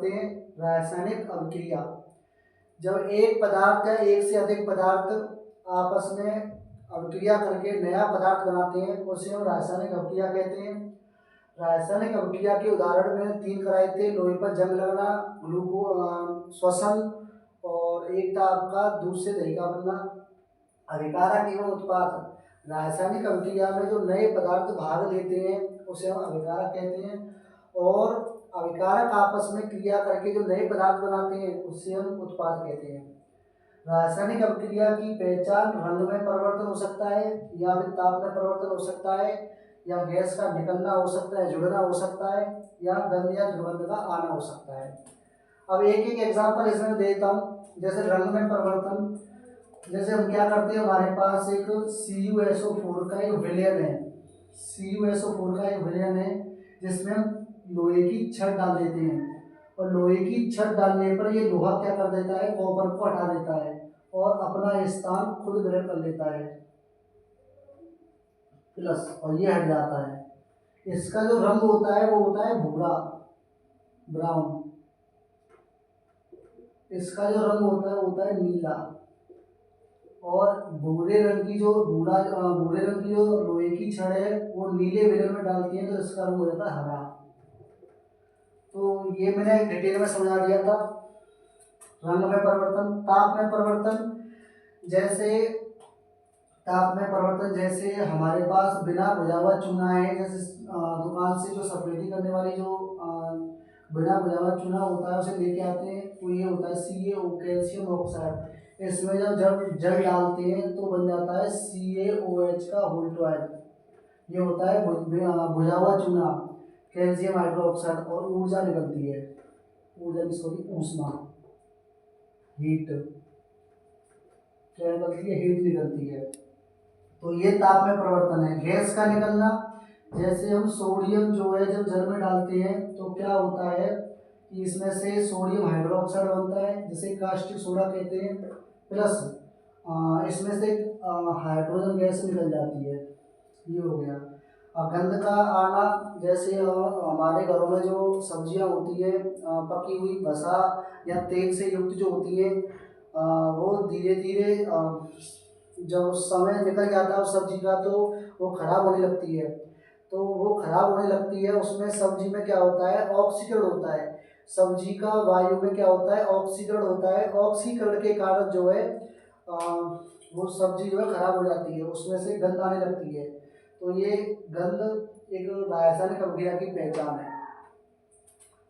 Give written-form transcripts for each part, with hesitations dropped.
पढ़ते हैं रासायनिक अभिक्रिया। जब एक पदार्थ या एक से अधिक पदार्थ आपस में अभिक्रिया करके नया पदार्थ बनाते हैं उसे हम रासायनिक अभिक्रिया कहते हैं। रासायनिक अभिक्रिया के उदाहरण में 3 कराए थे, लोहे पर जंग लगना, श्वसन, और एक था आपका दूध से दही का बनना। अभिकारक एवं उत्पाद। रासायनिक अभिक्रिया में जो नए पदार्थ भाग लेते हैं उसे हम अभिकारक कहते हैं, और अभिकारक आपस में क्रिया करके जो नए पदार्थ बनाते हैं उससे हम उत्पाद कहते हैं। रासायनिक अभिक्रिया की पहचान रंग में परिवर्तन हो सकता है, या फिर ताप में परिवर्तन हो सकता है, या गैस का निकलना हो सकता है, जुड़ना हो सकता है, या गंध या दुर्गंध का आना हो सकता है। अब एक एक एग्जांपल इसमें देता हूँ। जैसे रंग में परिवर्तन, जैसे हम क्या करते हैं, हमारे पास एक CuSO4 का एक विलयन है, CuSO4 का एक विलयन है जिसमें हम लोहे की छड़ डाल देते हैं, और लोहे की छड़ डालने पर ये लोहा क्या कर देता है, कॉपर को हटा देता है और अपना स्थान खुद ग्रहण कर लेता है प्लस, और ये हट जाता है। इसका जो रंग होता है वो होता है भूरा, ब्राउन। इसका जो रंग होता है वो होता है नीला, और भूरे रंग की जो लोहे की छड़ है वो नीले विलयन में डालती है तो इसका रंग हो जाता है हरा। तो ये मैंने डिटेल में समझा दिया था। रंग में परिवर्तन। ताप में परिवर्तन, जैसे हमारे पास बिना भुजा हुआ चूना है, जैसे दुकान से जो सफेदी करने वाली जो बिना भुजा हुआ चूना होता है उसे लेके आते हैं, तो ये होता है CaO, कैल्शियम ऑक्साइड। इसमें जब जल डालते हैं तो बन जाता है CaOH का होल 12। ये होता है भुजा हुआ चूना, कैल्शियम हाइड्रोक्साइड, और ऊर्जा निकलती है, ऊष्मा, हीट, क्या निकलती है, हीट निकलती है। तो ये ताप में परिवर्तन है। गैस का निकलना, जैसे हम सोडियम जो है जब जल में डालते हैं तो क्या होता है कि इसमें से सोडियम हाइड्रोक्साइड बनता है जिसे कास्टिक सोडा कहते हैं, प्लस इसमें से हाइड्रोजन गैस निकल जाती है। ये हो गया। गंध का आना, जैसे हमारे घरों में जो सब्जियां होती है पकी हुई वसा या तेल से युक्त जो होती है, वो धीरे धीरे जब समय निकल जाता है उस सब्जी का तो वो खराब होने लगती है। तो वो खराब होने लगती है, उसमें सब्जी में क्या होता है, ऑक्सीकरण होता है। सब्जी का वायु में क्या होता है, ऑक्सीकरण होता है। ऑक्सीकरण के कारण जो है वो सब्जी जो है खराब हो जाती है, उसमें से गंध आने लगती है। तो ये गंध एक रासायनिक अभिक्रिया की पहचान है।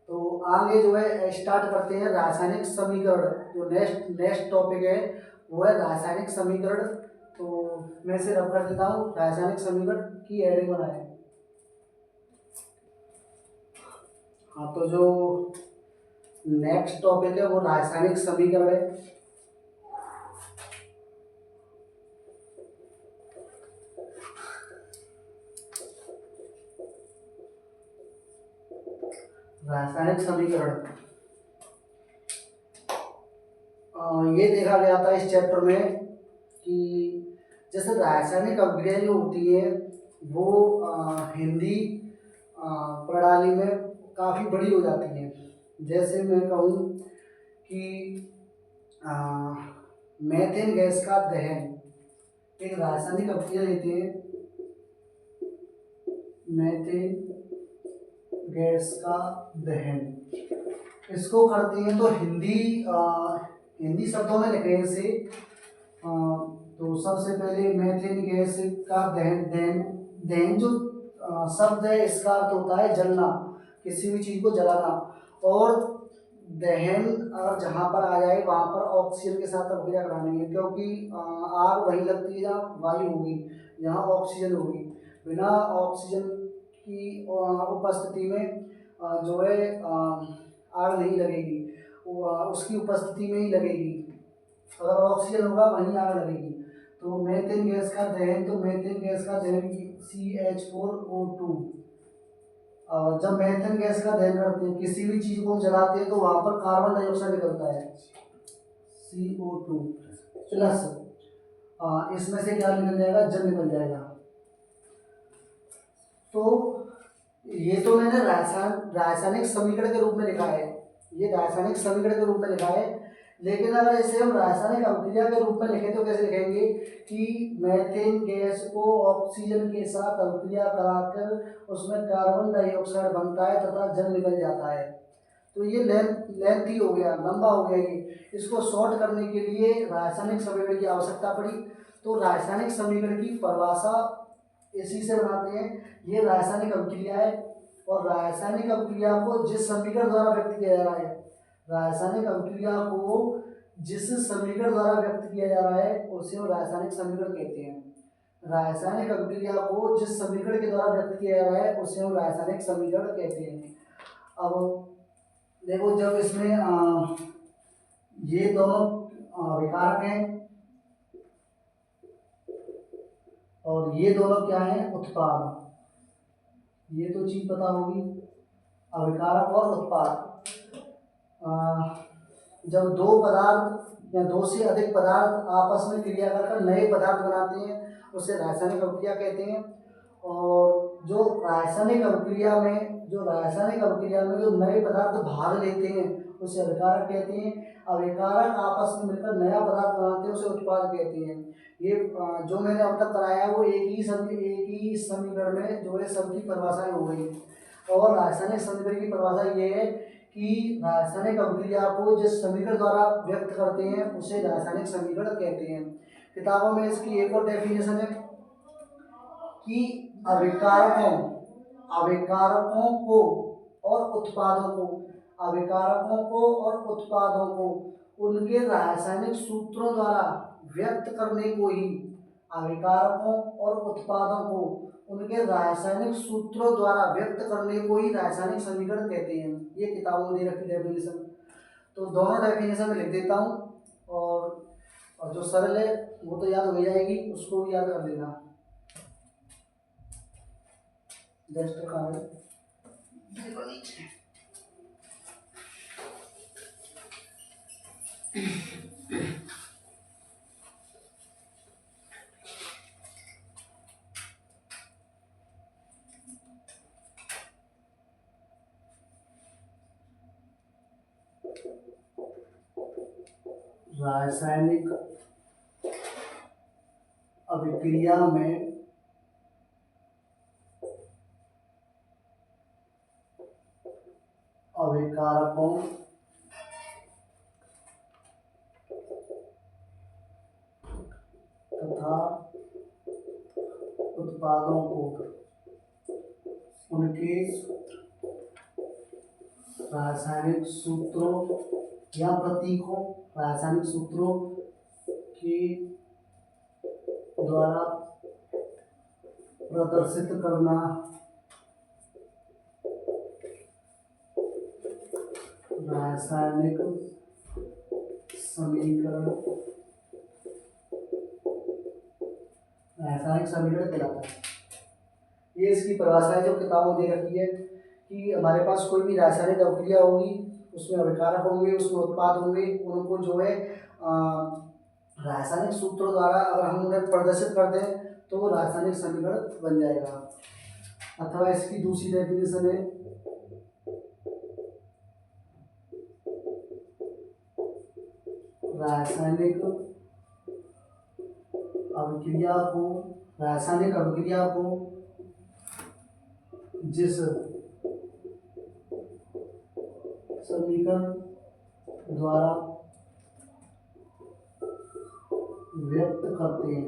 तो आगे जो है स्टार्ट करते हैं रासायनिक समीकरण। जो नेक्स्ट टॉपिक है वो है रासायनिक समीकरण। तो मैं इसे रब कर देता हूँ, रासायनिक समीकरण की हेडिंग बनाए। हाँ, तो जो नेक्स्ट टॉपिक है वो रासायनिक समीकरण है। रासायनिक समीकरण ये देखा गया था इस चैप्टर में कि जैसे रासायनिक अभिक्रिया जो होती है वो हिंदी प्रणाली में काफ़ी बड़ी हो जाती है। जैसे मैं कहूँ कि मेथेन गैस का दहन एक रासायनिक अभिक्रिया लेते हैं, मेथेन गैस का दहन इसको करते हैं। तो हिंदी शब्दों में लिखने से तो सबसे पहले मेथेन गैस का दहन जो शब्द है इसका अर्थ होता है जलना, किसी भी चीज़ को जलाना। और दहन अगर जहाँ पर आ जाए वहाँ पर ऑक्सीजन के साथ अभिक्रिया करानी है, क्योंकि आग वहीं लगती है जहाँ वायु होगी, यहाँ ऑक्सीजन होगी। बिना ऑक्सीजन की उपस्थिति में जो है आग नहीं लगेगी, उसकी उपस्थिति में ही लगेगी। अगर ऑक्सीजन होगा वहीं आग लगेगी। तो मेथेन गैस का दहन, तो मेथेन गैस का दहन CH4O2। जब मेथेन गैस का दहन करते हैं, किसी भी चीज़ को जलाते हैं तो वहाँ पर कार्बन डाइऑक्साइड निकलता है CO2 प्लस, इसमें से क्या निकल जाएगा, जल निकल जाएगा। तो ये तो मैंने रासायनिक समीकरण के रूप में लिखा है। ये रासायनिक समीकरण के रूप में लिखा है। लेकिन अगर इसे हम रासायनिक अभिक्रिया के रूप में लिखें तो कैसे लिखेंगे कि मीथेन गैस को ऑक्सीजन के साथ अभिक्रिया कराकर उसमें कार्बन डाइऑक्साइड बनता है तथा जल निकल जाता है। तो ये लेंथी हो गया, लंबा हो गया। ये इसको शॉर्ट करने के लिए रासायनिक समीकरण की आवश्यकता पड़ी। तो रासायनिक समीकरण की परिभाषा इसी से बनाते हैं। ये रासायनिक अभिक्रिया है और रासायनिक अभिक्रिया को जिस समीकरण द्वारा व्यक्त किया जा रहा है, रासायनिक अभिक्रिया को जिस समीकरण द्वारा व्यक्त किया जा रहा है उसे हम रासायनिक समीकरण कहते हैं। रासायनिक अभिक्रिया को जिस समीकरण के द्वारा व्यक्त किया जा रहा है उसे हम रासायनिक समीकरण कहते हैं। अब देखो, जब इसमें ये दोनों विकारक हैं और ये दोनों क्या हैं, उत्पाद। ये तो चीज पता होगी, अविकारक और उत्पाद। जब दो पदार्थ या दो से अधिक पदार्थ आपस में क्रिया कर नए पदार्थ बनाते हैं उसे रासायनिक अभिक्रिया कहते हैं। और जो रासायनिक अभिक्रिया में जो नए पदार्थ भाग लेते हैं उसे अविकारक कहते हैं। अविकारक आपस में मिलकर नया पदार्थ बनाते हैं उसे उत्पाद कहते हैं। ये जो मैंने अब तक कराया है वो एक ही समीकरण में जो है सबकी परिभाषाएं हो गई। और रासायनिक समीकरण की परिभाषा ये है कि रासायनिक अभिक्रिया को जिस समीकरण द्वारा व्यक्त करते हैं उसे रासायनिक समीकरण कहते हैं। किताबों में इसकी एक और डेफिनेशन है कि अभिकारकों को और उत्पादों को उनके रासायनिक सूत्रों द्वारा व्यक्त करने को ही अभिकारकों और उत्पादों को उनके रासायनिक सूत्रों द्वारा व्यक्त करने को ही रासायनिक समीकरण कहते हैं। ये किताबों में दे रखी डेफिनेशन। तो दोनों डेफिनेशन में लिख देता हूँ और जो सरल है वो तो याद हो जाएगी, उसको भी याद कर लेना। रासायनिक अभिक्रिया में अभिकारकों तथा उत्पादों को उनके रासायनिक सूत्रों या प्रतीकों रासायनिक सूत्रों के द्वारा प्रदर्शित करना रासायनिक समीकरण कहलाता है। ये इसकी परिभाषा है जो किताबों में दे रखी है कि हमारे पास कोई भी रासायनिक अभिक्रिया होगी उसमें अभिकारक होंगे, उसमें उत्पाद होंगे, उनको जो है रासायनिक सूत्रों द्वारा अगर हम उन्हें प्रदर्शित कर दें तो वो रासायनिक समीकरण बन जाएगा। अथवा इसकी दूसरी डेफिनेशन है रासायनिक अभिक्रिया को जिस समीकरण द्वारा व्यक्त करते हैं,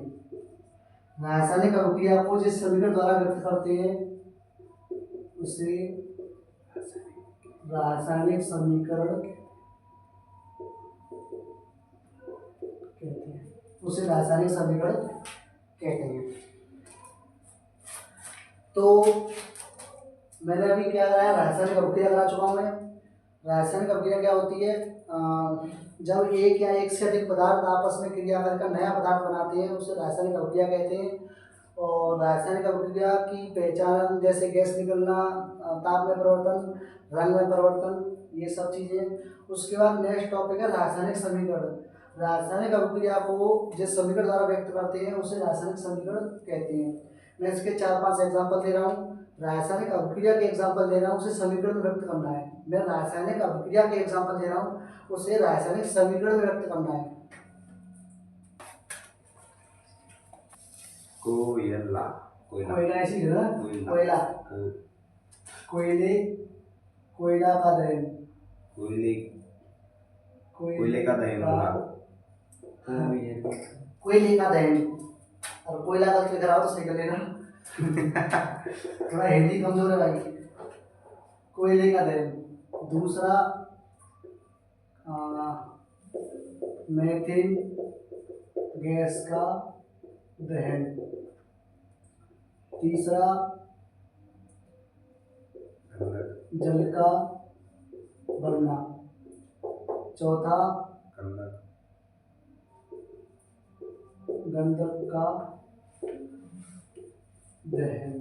रासायनिक अभिक्रिया को जिस समीकरण द्वारा व्यक्त करते हैं उसे रासायनिक समीकरण कहते हैं। तो मैंने अभी क्या कराया, रासायनिक अभिक्रिया करा चुका हूँ मैं। रासायनिक अभिक्रिया क्या होती है, जब एक या एक से अधिक पदार्थ आपस में क्रिया करके नया पदार्थ बनाते हैं उसे रासायनिक अभिक्रिया कहते हैं। और रासायनिक अभिक्रिया की पहचान जैसे गैस निकलना, ताप में परिवर्तन, रंग में परिवर्तन, ये सब चीज़ें। उसके बाद नेक्स्ट टॉपिक है रासायनिक समीकरण। रासायनिक अभिक्रिया को जिस समीकरण द्वारा व्यक्त करते हैं उसे रासायनिक समीकरण कहते हैं। मैं इसके 4-5 एग्जाम्पल दे रहा हूँ। रासायनिक अभिक्रिया के एग्जाम्पल दे रहा हूँ, उसे समीकरण में व्यक्त करना है। मैं रासायनिक अभिक्रिया के एग्जाम्पल दे रहा हूँ, उसे रासायनिक समीकरण में व्यक्त करना है। कोयला, कोयला ऐसी है ना, कोयला, कोयला का दहन, कोयले का दहन होगा, कोयले का दहन। और कोयला का लिख रहा हो तो सही कर लेना थोड़ा हिंदी कमजोर है भाई। कोयले का दहन। दूसरा मीथेन गैस का दहन। तीसरा जल का बनना। चौथा गंधक का दहन।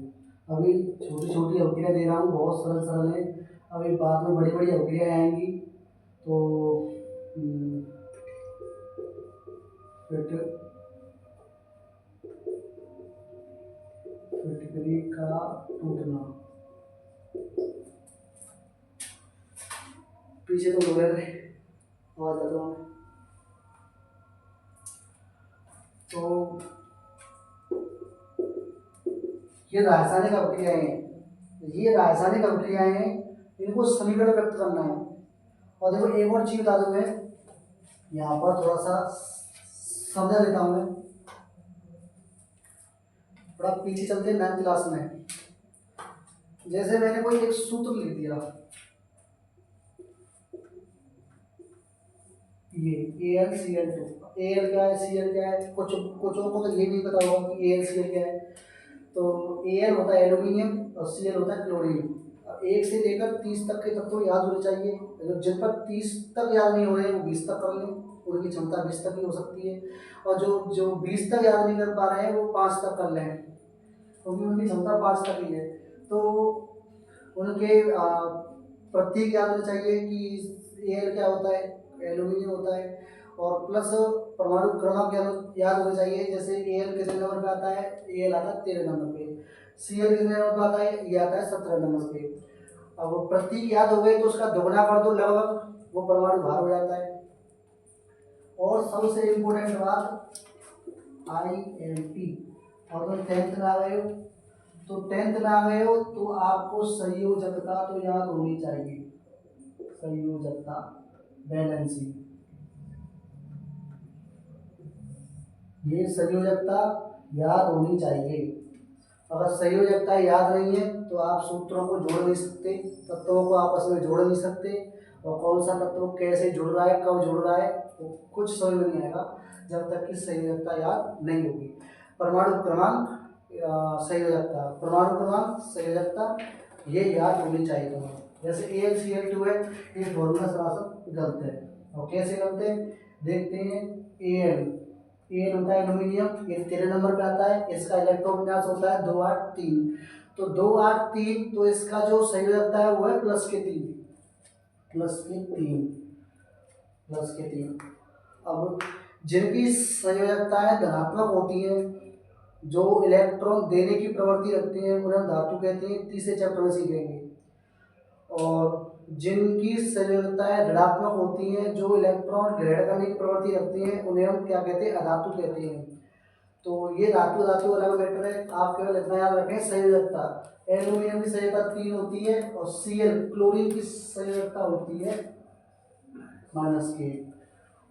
अभी छोटी छोटी अवक्रिया दे रहा हूँ, बहुत सरल सरल है। अभी बाद में बड़ी बड़ी अवक्रिया आएंगी तो फिटकरी का टूटना। पीछे तो लोग आवाज आता हूँ। तो ये रासायनिक अभिक्रियाएं हैं, इनको समीकरण व्यक्त करना है। और देखो एक और चीज बता दूं मैं, यहाँ पर थोड़ा सा समझा देता हूँ मैं। थोड़ा पीछे चलते हैं 9th क्लास में। जैसे मैंने कोई एक सूत्र लिख दिया, ये AlCl2। Al क्या है, Cl क्या है, कुछ को तो ये नहीं पता होगा कि AlCl क्या है। तो Al होता है एल्यूमिनियम और Cl होता है क्लोरीन। 1 से लेकर 30 तक के तत्व याद होने चाहिए। जिन पर 30 तक याद नहीं हो रहे हैं वो 20 तक कर लें, उनकी क्षमता 20 तक ही हो सकती है। और जो 20 तक याद नहीं कर पा रहे हैं वो 5 तक कर लें, क्योंकि उनकी क्षमता 5 तक ही है। तो उनके प्रतीक याद होने चाहिए कि Al क्या होता है, एल्यूमिनियम होता है। और प्लस परमाणु क्रमांक याद होने चाहिए। जैसे Al कितने नंबर पे आता है, Al आता है 13 नंबर पे। Cl कितने नंबर पे आता है, ये आता है 17 नंबर पे। अब प्रतीक याद हो गए तो उसका दोगुना कर दो लगभग, वो परमाणु भार हो जाता है। और सबसे इम्पोर्टेंट बात IMP। और तो 10th में आ गए हो, तो 10th में आ गए हो तो आपको संयोजकता तो याद होनी चाहिए। संयोजकता, बैलेंसिंग, ये संयोजकता याद होनी चाहिए। अगर संयोजकता याद नहीं है तो आप सूत्रों को जोड़ नहीं सकते, तत्वों को आपस में जोड़ नहीं सकते। और कौन सा तत्व कैसे जुड़ रहा है, कब जुड़ रहा है, तो कुछ समझ में नहीं आएगा जब तक कि संयोजकता याद नहीं होगी। परमाणु क्रमांक, संयोजकता, परमाणु क्रमांक, संयोजकता, ये याद होनी चाहिए तुम्हें। जैसे AlCl2 है, ये फॉर्मूला सरासर गलत है। और कैसे गलत है देखते हैं। Al होता है एल्यूमिनियम, ये 13 नंबर पे आता है। इसका इलेक्ट्रॉन विन्यास होता है 283। तो 283, तो इसका जो संयोजकता है वो है +3। अब जिनकी संयोजकताएं धनात्मक होती हैं, जो इलेक्ट्रॉन देने की प्रवृत्ति रखते हैं, उन्हें हम धातु कहते हैं, तीसरे चैप्टर में सीखेंगे। और जिनकी संयोजकताएं ऋणात्मक होती हैं, जो इलेक्ट्रॉन ग्रहण करने की प्रवृत्ति रखती हैं, उन्हें हम क्या कहते हैं, अधातु कहते हैं। तो ये धातु अलग मैटर है, आप केवल इतना याद रखें संयोजकता। एल्यूमिनियम की संयोजकता 3 होती है और Cl क्लोरीन की संयोजकता होती है -K।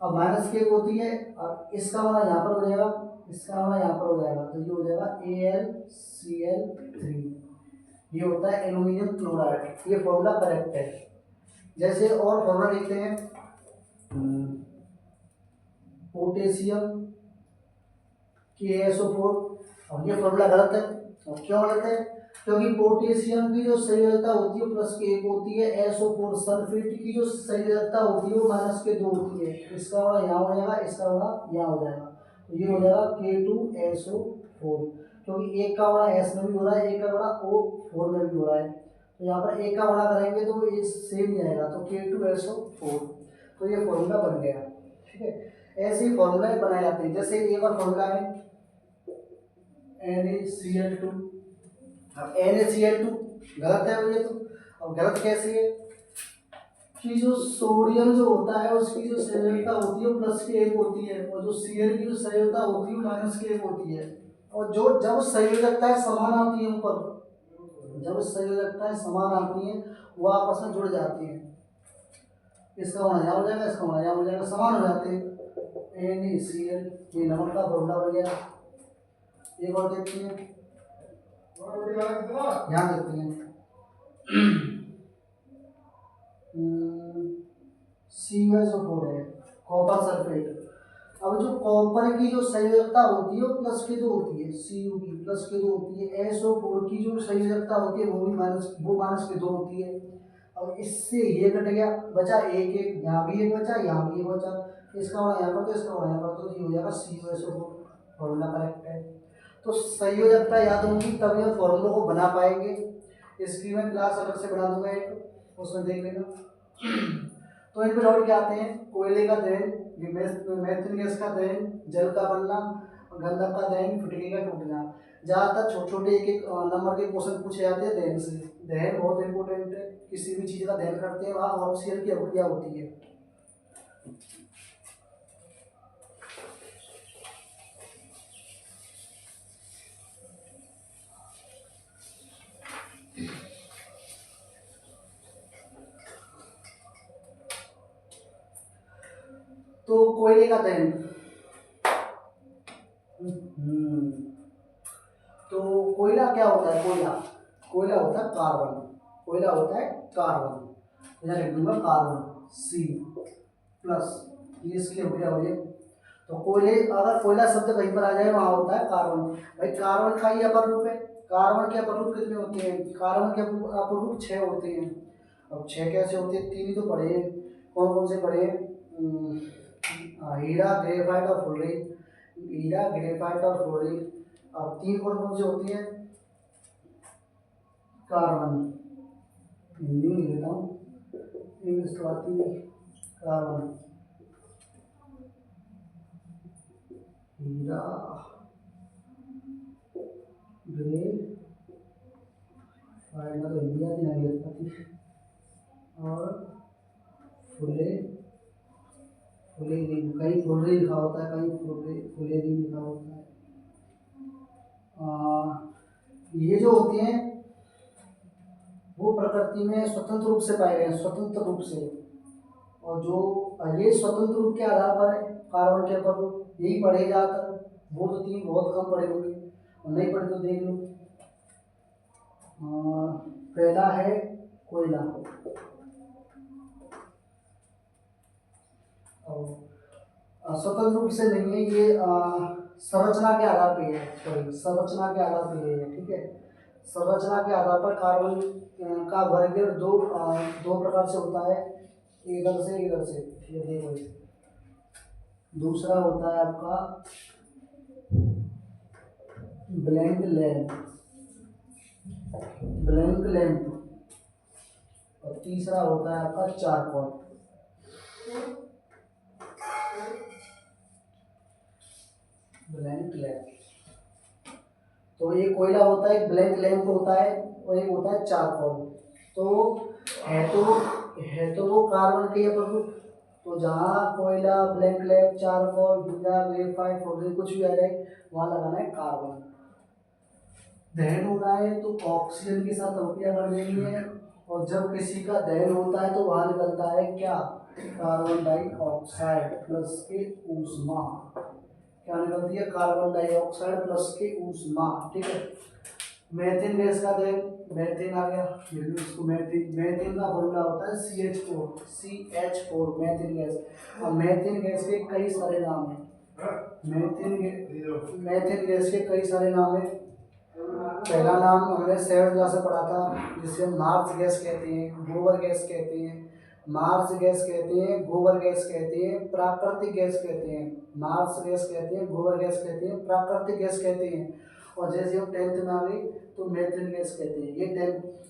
अब -K होती है, और इसका होना यहाँ पर हो जाएगा, इसका होना यहाँ पर हो जाएगा, तो ये हो जाएगा AlCl3। ये होता है एल्यूमिनियम क्लोराइड। ये फॉर्मूला करेक्ट है। जैसे और फॉर्मूला लिखते हैं, पोटेशियम KSO4। और ये फॉर्मूला गलत है। और क्यों गलत है, क्योंकि पोटेशियम की जो संयोजकता होती है +1 होती है। SO4 सल्फेट की जो संयोजकता होती है वो -2 होती है। इसका वाला यहाँ हो जाएगा, इसका वाला यहाँ हो जाएगा, तो ये हो जाएगा K2SO4। क्योंकि एक का वाला S में भी हो रहा है, एक का वाला O4 में भी हो रहा है, तो यहाँ पर एक का वाला करेंगे तो ये सेम ही आएगा, तो K2SO4। तो ये फॉर्मूला बन गया। ठीक है, ऐसे ही फॉर्मूला बनाए जाते हैं। जैसे एक और फॉर्मूला है NaCl2। अब NaCl2 गलत है ये तो। अब गलत कैसे है कि जो सोडियम जो होता है उसकी जो संयोजकता होती है प्लस के एक होती है, और जो Cl की जो संयोजकता होती है माइनस के एक होती है। और जो जब संयोजकताएं समान आती है ऊपर, जब संयोजकताएं समान आती हैं वो आपस में जुड़ जाती हैं। इसका होना यहाँ हो जाएगा, इसका होना यहाँ हो जाएगा, समान हो जाते हैं। NaCl ये नमक का फॉर्मूला बन गया। एक और देखते हैं, यहाँ देखते हैं CuSO4 है, कॉपर सल्फेट। अब जो कॉपर की जो संयोजकता होती है वो प्लस के 2 होती है, Cu की प्लस के 2 होती है। SO4 की जो संयोजकता होती है वो माइनस के 2 होती है। अब इससे ये कट गया, बचा एक एक, यहाँ भी एक बचा, यहाँ भी एक बचा। इसका होना यहाँ पर तो इसका होना यहाँ पर, तो ये हो जाएगा CuSO4। फॉर्मूला करेक्ट है। तो संयोजकता याद होगी तभी हम फॉर्मूलों को बना पाएंगे। इसकी मैं क्लास अलग से बना दूंगा एक, उसमें देख लेना। तो इन पे डाउट क्या आते हैं, कोयले का दहन, मीथेन गैस का दहन, जल का बनना, गंधक का दहन, फिटकी का टूटना। ज़्यादातर छोटे छोटे एक एक नंबर के क्वेश्चन पूछे जाते हैं दहन से। दहन बहुत इंपॉर्टेंट है, किसी भी चीज़ का दहन करते हैं वहाँ ऑक्सीजन की अभिक्रिया होती है। तो कोयले का दहन, तो कोयला क्या होता है, कोयला होता है कार्बन, कोयला होता है कार्बन। यहाँ लिख दूंगा कार्बन C प्लस, ये इसकी अभिक्रिया हो गई। तो कोयले, अगर कोयला शब्द कहीं पर आ जाए वहाँ होता है कार्बन। भाई कार्बन का ही अपर रूप है। कार्बन के अपर रूप कितने होते हैं, कार्बन के अपर रूप 6 होते हैं। अब 6 कैसे होते हैं, 3 ही तो पढ़े हैं। कौन कौन से पढ़े हैं, हीरा, ग्रेफाइट और फ्लोरीन। हीरा, ग्रेफाइट और फ्लोरीन। अब 3 कौन कौन से होती है, कार्बन, हिंदी में लिख देता हूँ, इंग्लिश तो आती है। कार्बन, हीरा, ग्रेफाइट, तो हिंदी आती नहीं लिख पाती, और फ्लोरीन, कहीं फ्लोरीन लिखा होता है, कहीं फ्लोरीन लिखा होता है। ये जो होते हैं वो प्रकृति में स्वतंत्र रूप से पाए गए हैं, स्वतंत्र रूप से। और जो ये स्वतंत्र रूप के आधार पर है, कार्बन के ऊपर यही पढ़े जाकर। वो तो 3 बहुत कम पढ़े होंगे, और नहीं पढ़े तो देख लो। पहला है कोयला, स्वतंत्र रूप से नहीं है ये, संरचना के आधार पे है, सॉरी संरचना के आधार पे है, ठीक है। संरचना के आधार पर कार्बन का वर्गीकरण दो प्रकार से होता है, इधर से इधर से, ये देखो। दूसरा होता है आपका ब्लैंक लैंप, और तीसरा होता है आपका चारकोल। ब्लैंक लैंप, तो ये कोयला होता है, ब्लैंक लैंप होता है, और एक होता है चारकोल। तो है तो वो कार्बन के अपर रूप। तो जहाँ कोयला, ब्लैंक लैंप, चारकोल, हीरा, ग्रेफाइट, फ्लोरीन कुछ भी आ जाए वहाँ लगाना है कार्बन। दहन हो रहा है तो ऑक्सीजन के साथ अभिक्रिया कर देनी है, और जब किसी का दहन होता है तो वहाँ निकलता है क्या, कार्बन डाइऑक्साइड प्लस के ऊष्मा। क्या निकलती है, कार्बन डाइऑक्साइड प्लस के ऊष्मा, ठीक है। मीथेन गैस का दहन, मीथेन आ गया, इसको मीथेन का फॉर्मूला होता है CH4 मीथेन गैस। अब मीथेन गैस के कई सारे नाम हैं, मीथेन गैस के कई सारे नाम हैं। पहला नाम हमने 7th क्लास में पढ़ा था, जिसे मार्स गैस कहते हैं, गोबर गैस कहते हैं, मार्स गैस कहते हैं, गोबर गैस कहते हैं, प्राकृतिक गैस कहते हैं। मार्स गैस कहते हैं, गोबर गैस कहते हैं, प्राकृतिक गैस कहते हैं। और जैसे हम 10th में आ गई तो मीथेन गैस कहते हैं। ये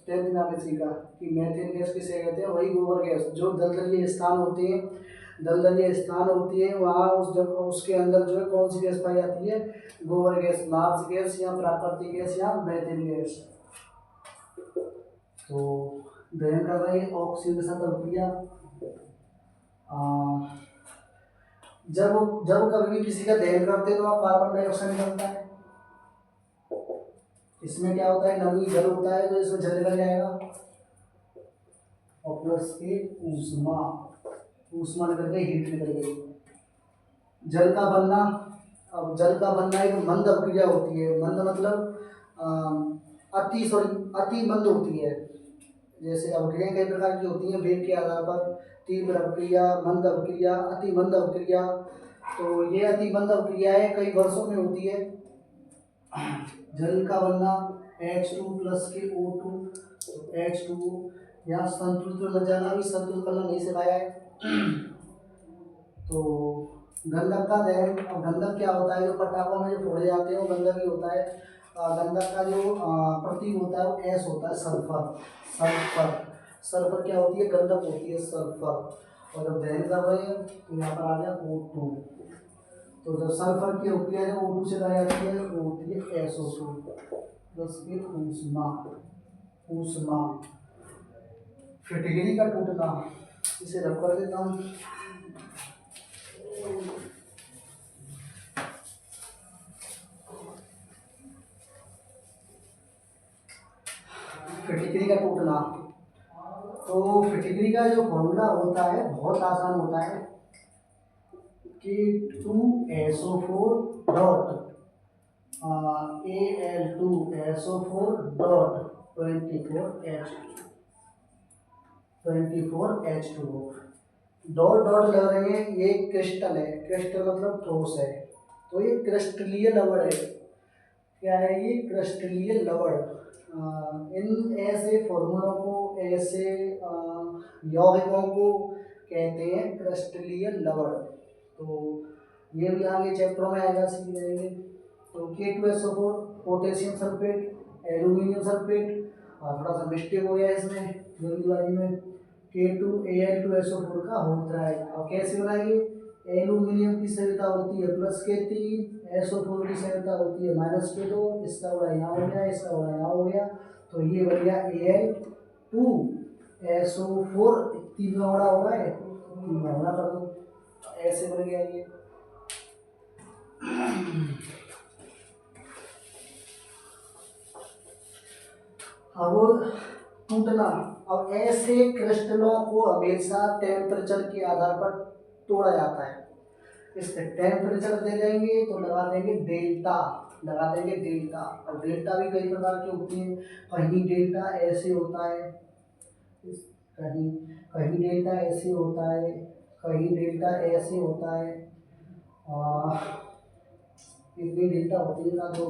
10th में आपने सीखा कि मीथेन गैस किसे कहते हैं, वही गोबर गैस जो दलदलीय स्थान होते हैं, दलदलीय स्थान होती है वहाँ उसके अंदर जो है कौन सी गैस पाई जाती है, गोबर गैस, मार्स गैस या प्राकृतिक गैस या मीथेन गैस। तो दहन कर रहे हैं ऑक्सीजन के साथ अभिक्रिया। जब जब कभी भी किसी का दहन करते हैं तो वहाँ कार्बन डाइऑक्साइड निकलता है। इसमें क्या होता है, नमी जल होता है तो इसमें जल निकल जाएगा और प्लस के ऊष्मा, ऊष्मा निकल गई, हीट निकल गई। जल का बनना, अब जल का बनना एक मंद अभिक्रिया होती है। मंद मतलब अति मंद होती है। जैसे अभिक्रियाएं कई प्रकार की होती हैं वेग के आधार पर, तीव्र अभिक्रिया, मंद अभिक्रिया, अति मंद अभिक्रिया। तो ये अति मंद अभिक्रियाएं कई वर्षों में होती है। जल का बनना H2 प्लस के O2, तो H2 यहाँ संतुलित में मत जाना, भी संतुलित करना नहीं सिखाया है। तो गंधक का दहन, अब गंधक क्या होता है, जो पटाखों में जो फोड़े जाते हैं वो गंधक ही होता है। गंधक का जो प्रतीक होता है वो S होता है, सल्फर। सल्फर सल्फर क्या होती है, गंधक होती है सल्फर। और जब दहन कर रहे हैं तो यहाँ पर आ गया O2। तो जब सल्फर की अभिक्रिया जब O2 से कराई जाती है वो होती है SO2 प्लस के ऊष्मा। ऊष्मा फिटकरी का टूटना, इसे रब कर देता हूँ। फिटकरी का टूटना, तो फिटकरी का जो फॉर्मूला होता है बहुत आसान होता है कि 2SO4 dot Al2SO4 dot 24H2O dot dot लग रहे हैं। ये क्रिस्टल है, क्रिस्टल मतलब ठोस है, तो ये क्रिस्टलीय लवण है। क्या है ये, क्रिस्टलीय लवण। इन ऐसे फॉर्मूलों को, ऐसे यौगिकों को कहते हैं क्रिस्टलीय लवण। तो ये भी आगे चैप्टरों में आएगा, सीख जाएंगे। तो K2SO4 potassium sulphate, aluminium sulphate, थोड़ा सा मिस्टेक हो गया इसमें जल्दीबाजी में, K2Al2SO4 का होता है। और कैसे बनाएंगे, एल्यूमिनियम की संयोजकता होती है +K3, SO4 की संयोजकता होती है -K2, इसका बड़ा यहाँ हो गया, इसका बड़ा यहाँ हो गया, तो ये बन गया Al2SO4। तीन का बड़ा हो रहा है, तीन का बड़ा कर दो, ऐसे बन गया ये। अब टूटना, अब ऐसे क्रिस्टलों को हमेशा टेम्परेचर के आधार पर तोड़ा जाता है। इसमें टेम्परेचर दे देंगे तो लगा देंगे डेल्टा, लगा देंगे डेल्टा। और डेल्टा भी कई प्रकार की होती है, कहीं डेल्टा ऐसे होता है, कहीं कहीं डेल्टा ऐसे होता है, कहीं डेल्टा ऐसे होता है, इतनी डेल्टा होती है ना, तो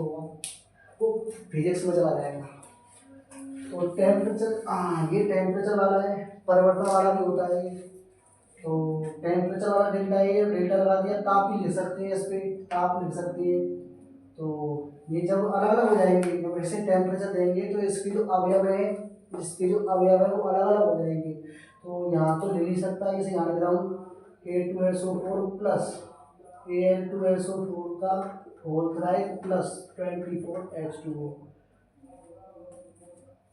वो फिजिक्स में चला जाएगा। तो टेम्परेचर, ये टेम्परेचर वाला है, परिवर्तन वाला भी होता है। तो टेम्परेचर वाला डेल्टा है, डेल्टा लगा दिया, ताप भी लिख सकते हैं, इस पर ताप लिख सकते हैं। तो ये जब अलग अलग हो जाएंगे, जब ऐसे टेम्परेचर देंगे तो इसके जो अवयव है, इसके जो अवयव है वो अलग अलग हो जाएंगे। तो यहाँ तो ले नहीं सकता, इसे यहाँ लिख रहा हूँ K2SO4 प्लस Al2SO4 का होल थ्राइड प्लस 24H2O।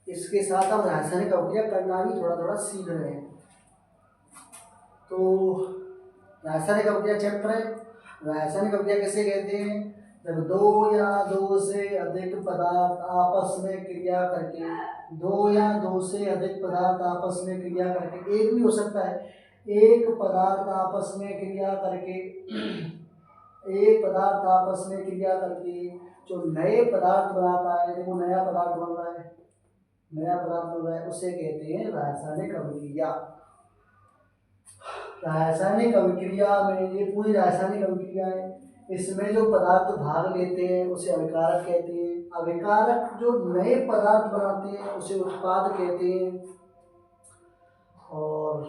इसके साथ हम रासायनिक अभिक्रिया करना भी थोड़ा थोड़ा सीख रहे हैं। तो रासायनिक अभिक्रिया चैप्टर है। रासायनिक अभिक्रिया कैसे कहते हैं, जब दो या दो से अधिक पदार्थ आपस में क्रिया करके, दो या दो से अधिक पदार्थ आपस में क्रिया करके, एक भी हो सकता है, एक पदार्थ आपस में क्रिया करके, एक पदार्थ आपस में क्रिया करके जो नए पदार्थ बनाता है, देखो नया पदार्थ बन रहा है, नया पदार्थ बन रहा है, उसे कहते हैं रासायनिक अभिक्रिया। रासायनिक अभिक्रिया में ये पूरी रासायनिक अभिक्रिया है, इसमें जो पदार्थ भाग लेते हैं उसे अभिकारक कहते हैं। अभिकारक जो नए पदार्थ बनाते हैं उसे उत्पाद कहते हैं। और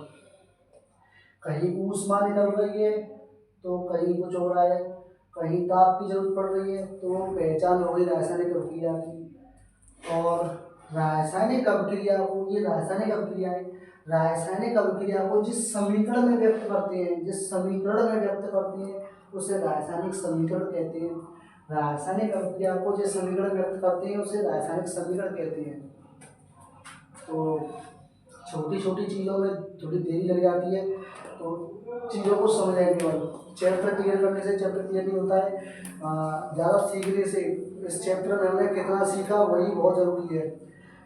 कहीं ऊष्मा निकल रही है तो कहीं कुछ हो रहा है, कहीं ताप की जरूरत पड़ रही है, तो पहचान हो गई रासायनिक अभिक्रिया की। और रासायनिक अभिक्रिया को, ये रासायनिक अभिक्रिया है, रासायनिक अभिक्रिया को जिस समीकरण में व्यक्त करते हैं, जिस समीकरण में व्यक्त करते हैं उसे रासायनिक समीकरण कहते हैं। रासायनिक अभिक्रिया को जिस समीकरण व्यक्त करते हैं उसे रासायनिक समीकरण कहते हैं। तो छोटी छोटी चीज़ों में थोड़ी देरी लग जाती है, तो चीज़ों को समझने में चैप्टर क्लियर करने से चैप्टर क्लियर नहीं होता है, ज़्यादा सीखने से। इस चैप्टर में हमने कितना सीखा वही बहुत ज़रूरी है,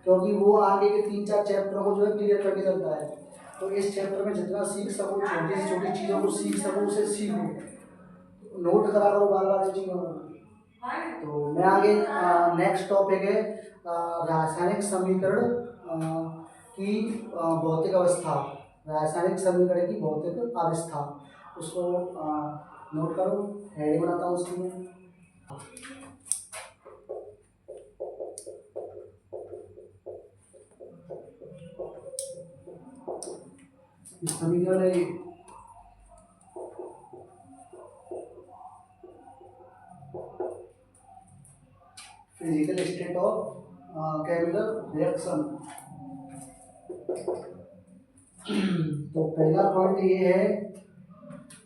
क्योंकि वो आगे के 3-4 चैप्टरों को जो है क्लियर करके चलता है। तो इस चैप्टर में जितना सीख सको, छोटी से छोटी चीज़ों को सीख सको, उसे सीखो, नोट करा करो बार बार चीज़ों को। तो मैं आगे नेक्स्ट टॉपिक है रासायनिक समीकरण की भौतिक अवस्था। रासायनिक समीकरण की भौतिक अवस्था, उसको नोट करो, हेडिंग बनाता हूँ उसकी मैं। समीकरण है ये। Physical state of chemical reaction. तो पहला पॉइंट ये है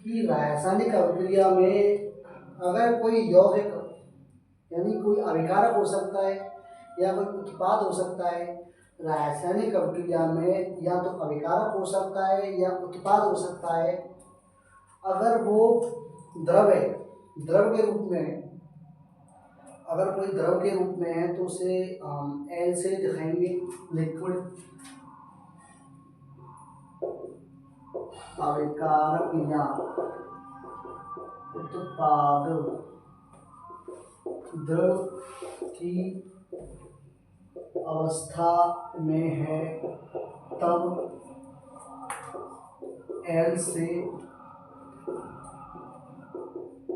कि रासायनिक अभिक्रिया में अगर कोई यौगिक यानी कोई अभिकारक हो सकता है या कोई उत्पाद हो सकता है, रासायनिक अभिक्रिया में या तो अभिकारक हो सकता है या उत्पाद हो सकता है। अगर वो द्रव है, द्रव के रूप में है, अगर कोई द्रव के रूप में है तो उसे एल से दिखाएंगे, लिक्विड। अभिकारक या उत्पाद द्रव की अवस्था में है तब एल से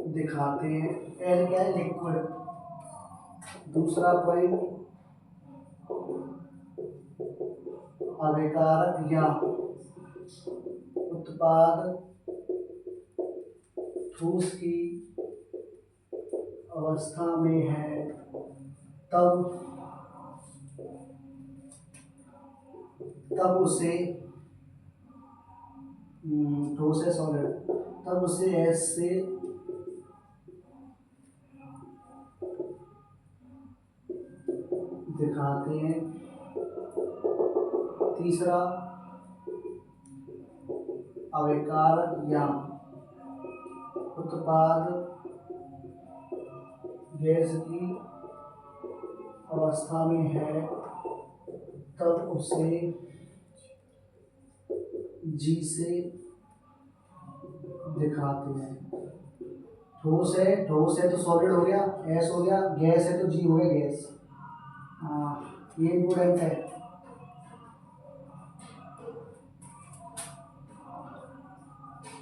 दिखाते हैं। एल क्या है? लिक्विड। दूसरा पॉइंट, अभिकारक या उत्पाद ठोस की अवस्था में है तब उसे ठोस है सॉलिड, तब उसे एस से दिखाते हैं। तीसरा, अभिकारक या उत्पाद गैस की अवस्था में है तब उसे जी से दिखाते हैं। ठोस है तो सॉलिड हो गया, एस हो गया, गैस है तो जी हो गया, गैस। ये इम्पोर्टेंट है।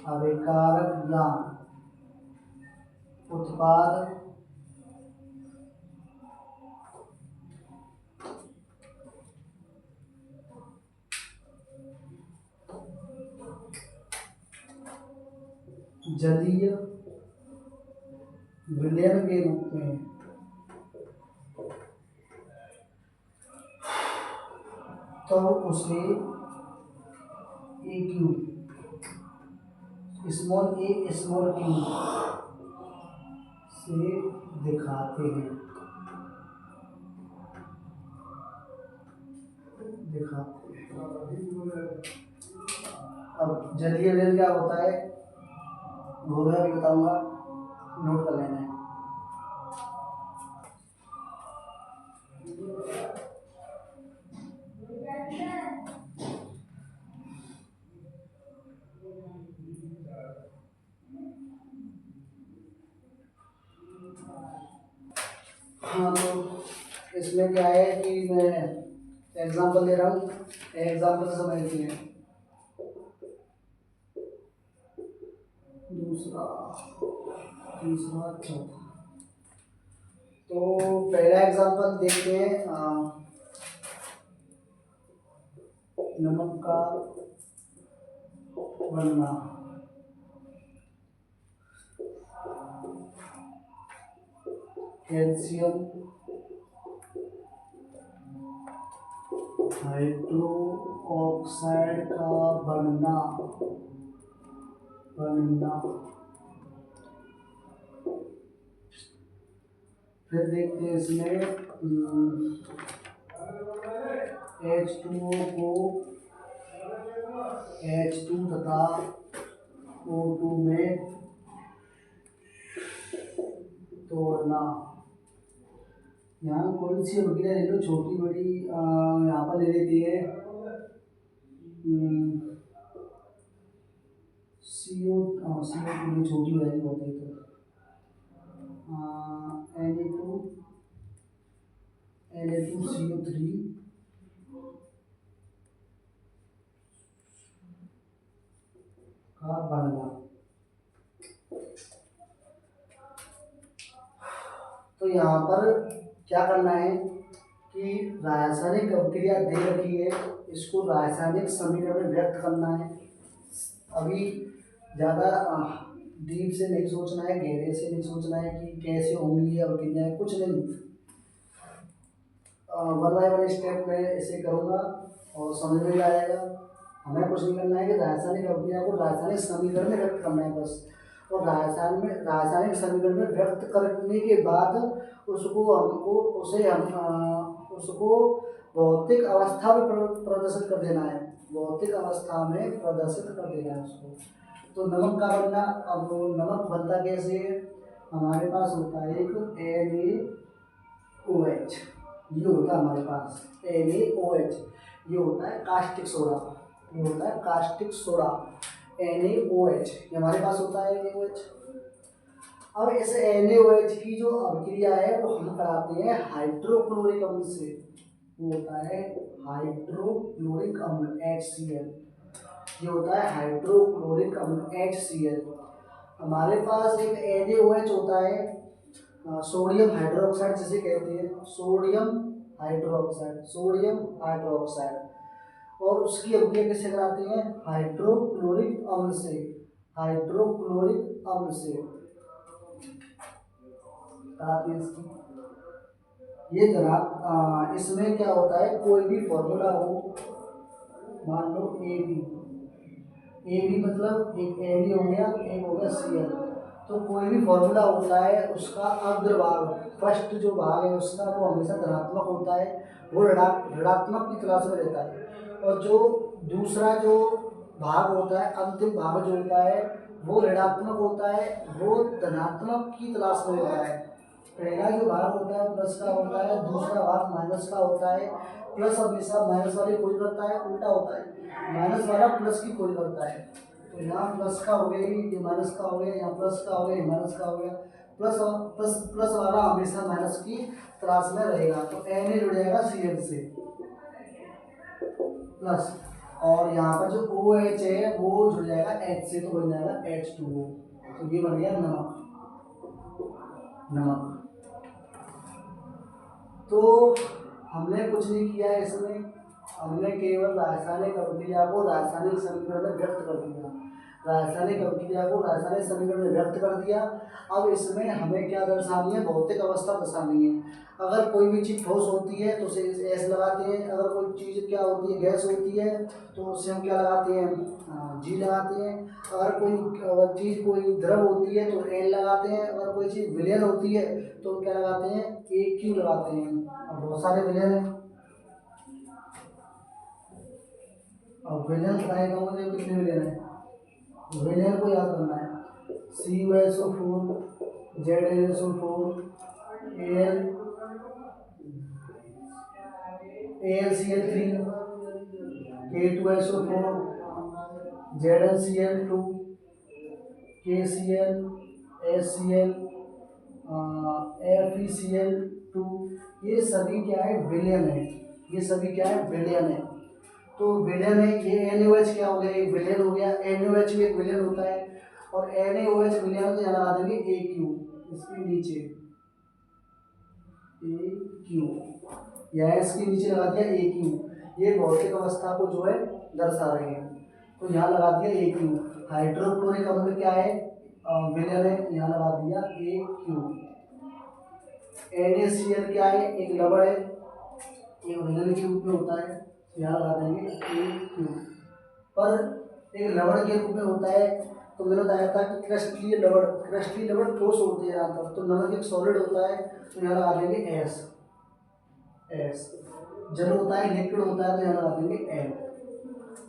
अभिकारक या उत्पाद जलीय विलयन के रूप में तो उसे ए क्यू, स्मॉल ए स्मॉल क्यू से दिखाते हैं। अब जलीय विलयन क्या होता है वो मैं भी बताऊंगा, नोट कर लेना है। हाँ, तो इसमें क्या है कि मैं एग्जांपल दे रहा हूँ, एग्जांपल समझती हैं। दूसरा, तीसरा, चौथा। तो पहला एग्जांपल देखते हैं, नमक का बनना। कैल्शियम हाइड्रो ऑक्साइड का बनना। फिर देखते हैं इसमें H2O को H2 तथा O2 में तोड़ना। यहाँ कोई सी अभिक्रिया ले लो, छोटी बड़ी, यहाँ पर ले लेती है CO2 में छोटी वैल्यू होती है तो Na2CO3 का बनना। तो यहाँ पर क्या करना है कि रासायनिक अभिक्रिया दे रखी है, इसको रासायनिक समीकरण में व्यक्त करना है। अभी ज़्यादा डीप से नहीं सोचना है, गहरे से नहीं सोचना है कि कैसे होंगी ये अभिक्रियाएं, कुछ नहीं। वन बाय वन स्टेप में ऐसे करूँगा और समझ में आएगा। हमें कुछ नहीं करना है कि रासायनिक अभिक्रिया को रासायनिक समीकरण में व्यक्त करना है बस। और रासायनिक समीकरण में व्यक्त करने के बाद उसको भौतिक अवस्था में प्रदर्शित कर देना है, भौतिक अवस्था में प्रदर्शित कर देना है उसको। तो नमक का बनना, अब नमक बनता कैसे है, हमारे पास होता है एक NaOH, ये होता है हमारे पास NaOH, ये होता है कास्टिक सोडा, ये होता है कास्टिक सोडा NaOH, ये हमारे पास होता है NaOH। अब इस NaOH की जो अभिक्रिया है वो हम कराते हैं हाइड्रोक्लोरिक अम्ल से, वो होता है हाइड्रोक्लोरिक अम्ल HCl, ये होता है हाइड्रोक्लोरिक अम्ल HCl। हमारे पास एक NaOH होता है सोडियम हाइड्रोक्साइड जिसे कहते हैं, सोडियम हाइड्रोक्साइड, और उसकी अभिक्रिया कैसे कराते हैं, हाइड्रोक्लोरिक अम्ल से, हाइड्रोक्लोरिक अम्ल से कराते हैं इसकी। ये जरा इसमें क्या होता है, कोई भी फॉर्मूला हो, मान लो AB मतलब एक Na हो गया, एक हो गया Cl, तो कोई भी फॉर्मूला होता है उसका अग्रभाग, फर्स्ट जो भाग है उसका वो हमेशा धनात्मक होता है, वो ऋणात्मक की तलाश में रहता है, और जो दूसरा जो भाग होता है, अंतिम भाग जो होता है वो ऋणात्मक होता है, वो धनात्मक की तलाश में रहता है। पहला जो भाग होता है प्लस का होता है, दूसरा भाग माइनस का होता है। प्लस हमेशा माइनस वाले खोज करता है, उल्टा होता है, माइनस वाला प्लस की खोज करता है। तो यहाँ प्लस का हो गया, ये माइनस का हो गया, यहाँ प्लस का हो गया, ये माइनस का हो गया, प्लस वाला हमेशा माइनस की तलाश में रहेगा। तो Na जुड़ जाएगा Cl से प्लस, और यहाँ पर जो OH है वो जुड़ जाएगा H से, तो बन जाएगा H2O। तो ये बन गया नमक। तो हमने कुछ नहीं किया है इसमें, हमने केवल रासायनिक अभिक्रिया को रासायनिक समीकरण में व्यक्त कर दिया, रासायनिक अभिक्रिया को रासायनिक समीकरण में व्यक्त कर दिया। अब इसमें हमें क्या दर्शानी है, भौतिक अवस्था दर्शानी है। अगर कोई भी चीज़ ठोस होती है तो उसे S लगाते हैं, अगर कोई चीज़ क्या होती है, गैस होती है, तो उससे हम क्या लगाते हैं, G लगाते हैं। अगर चीज़ कोई द्रव होती है तो N लगाते हैं, अगर कोई चीज़ विलयन होती है तो क्या लगाते हैं, AQ लगाते हैं। अब बहुत सारे विलयन हैं, अब विलयन बताएगा मुझे कितने विलयन है, विलयन को याद करना है, CuSO4, ZnSO4, AlCl3, K2SO4, ZnCl2, KCl, HCl, FeCl2, ये सभी क्या है, विलयन है, ये सभी क्या है, विलयन है। तो विलयन है, ये NaOH क्या हो गया, एक विलयन हो गया, NaOH भी एक विलयन होता है, और NaOH विलयन तो यहाँ लगा देंगे AQ, इसके नीचे AQ, या इसके नीचे लगा दिया AQ, ये भौतिक अवस्था को जो है दर्शा रहे हैं, तो यहाँ लगा दिया AQ। हाइड्रोक्लोरिक अम्ल क्या है, विलयन है, यहाँ लगा दिया AQ। NaCl क्या है, एक लवण है, एक विलयन के रूप में होता है, यहाँ लगा देंगे AQ। पर एक लवण के रूप में होता है, तो मैंने बताया था कि क्रिस्टलीय लवण ठोस होती है यहाँ पर, तो नमक एक सॉलिड होता है, तो यहाँ लगा देंगे S। जल होता है, लिक्विड होता है, तो यहाँ लगा देंगे एल।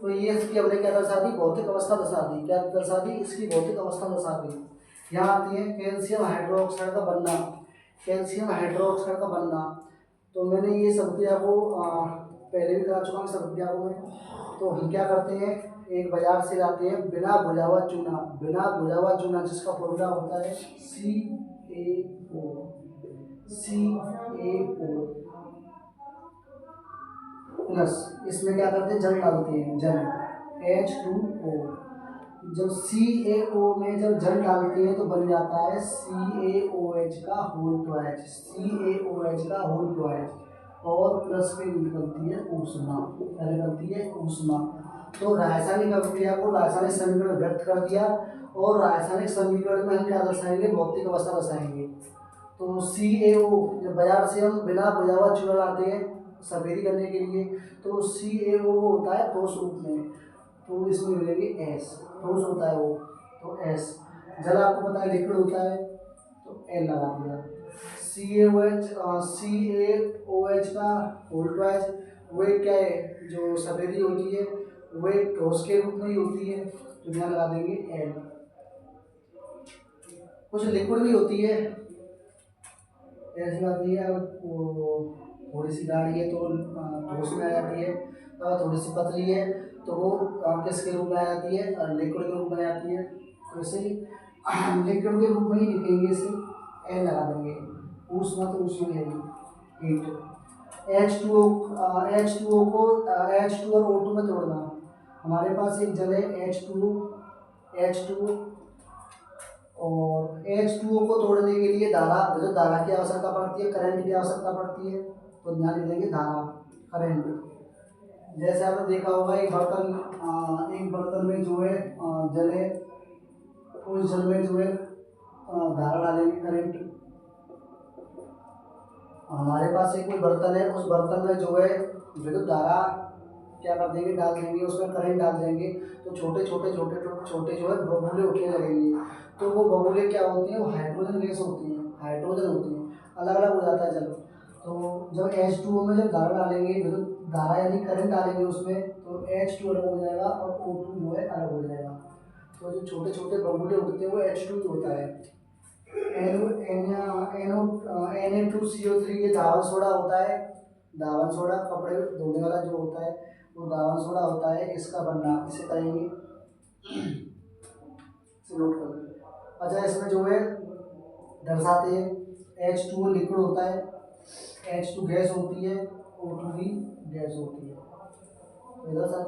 तो ये इसकी हमने क्या दर्शा दी, भौतिक अवस्था दर्शा दी। क्या दर्शा दी, इसकी भौतिक अवस्था दर्शा दी। यहाँ आती है कैल्शियम हाइड्रोक्साइड का बनना, कैल्शियम हाइड्रोक्साइड का बनना। तो मैंने ये सब क्रिया को पहले भी करा चुका हूँ सब क्रिया को मैं। तो हम क्या करते हैं, एक बाजार से लाते हैं बिना भुजा हुआ चूना, बिना भुजा हुआ चूना जिसका फॉर्मूला होता है CaO, CaO प्लस, इसमें क्या करते हैं, जल डालते हैं, जल H2O। जब CaO में जब जल डालते हैं तो बन जाता है CaOH का होल ट्वाइस, CaOH का होल ट्वाइस। और प्लस पे निकलती है ऊष्मा, क्या निकलती है, ऊष्मा। तो रासायनिक अभिक्रिया को रासायनिक समीकरण व्यक्त कर दिया, और रासायनिक समीकरण में हम क्या दर्शाएंगे, भौतिक अवस्था दर्शाएंगे। तो CaO जब बाजार से हम बिना भुजा हुआ चूना लाते हैं सफेदी करने के लिए, तो CaO होता है ठोस रूप में, तो इसमें मिलेगी S, ठोस होता है वो, तो S। जल आपको पता है लिक्विड होता है, तो L लगा दिया। CaOH का होल ट्वाइस, वे क्या है, जो सफेदी होती है वे ठोस के रूप में ही होती है, तो यहाँ लगा देंगे L। कुछ लिक्विड भी होती है, ऐसी बात नहीं है, वो थोड़ी सी गाढ़ी है तो ठोस में आ जाती है, और थोड़ी सी पतली है तो वो किसके रूप में आ जाती है, लिक्विड के रूप में आ जाती है। तो इसे लिक्विड के रूप में ही लिखेंगे, इसे एल लगा देंगे। ऊष्मा तो ऊष्मा लगेगी, हीट। H2O को H2 और O2 में तोड़ना। हमारे पास एक जल है H2 और H2O को तोड़ने के लिए विद्युत धारा की आवश्यकता पड़ती है, करंट की आवश्यकता पड़ती है। तो ध्यान लिख देंगे धारा, करंट। जैसे आपने देखा होगा एक बर्तन में जो है जल है, उस जल में जो है धारा डालेंगे, करंट। हमारे पास एक कोई बर्तन है, उस बर्तन में जो है विद्युत धारा क्या कर देंगे, डाल देंगे, उसमें करंट डाल देंगे, तो छोटे छोटे जो है बबूले उठने लगेंगे। तो वो बबूले क्या होती हैं, वो हाइड्रोजन गैस होती हैं, हाइड्रोजन होती हैं, अलग अलग हो जाता है जल। तो जब H2O में जब धारा डालेंगे, विद्युत धारा यानी करंट डालेंगे उसमें, तो H2 अलग हो जाएगा और O2 जो है अलग हो जाएगा। तो जो छोटे छोटे बबूले उठते हैं वो H2 होता है। Na2CO3 ये धावन सोडा होता है, धावन सोडा कपड़े धोने वाला जो होता है वो धावन सोडा होता है, इसका बनना इसे करेंगे, इसे नोट कर लें। अच्छा, इसमें जो है दर्शाते हैं H2O लिक्विड होता है, H2 गैस होती है, O2 भी गैस होती है, तो इधर साथ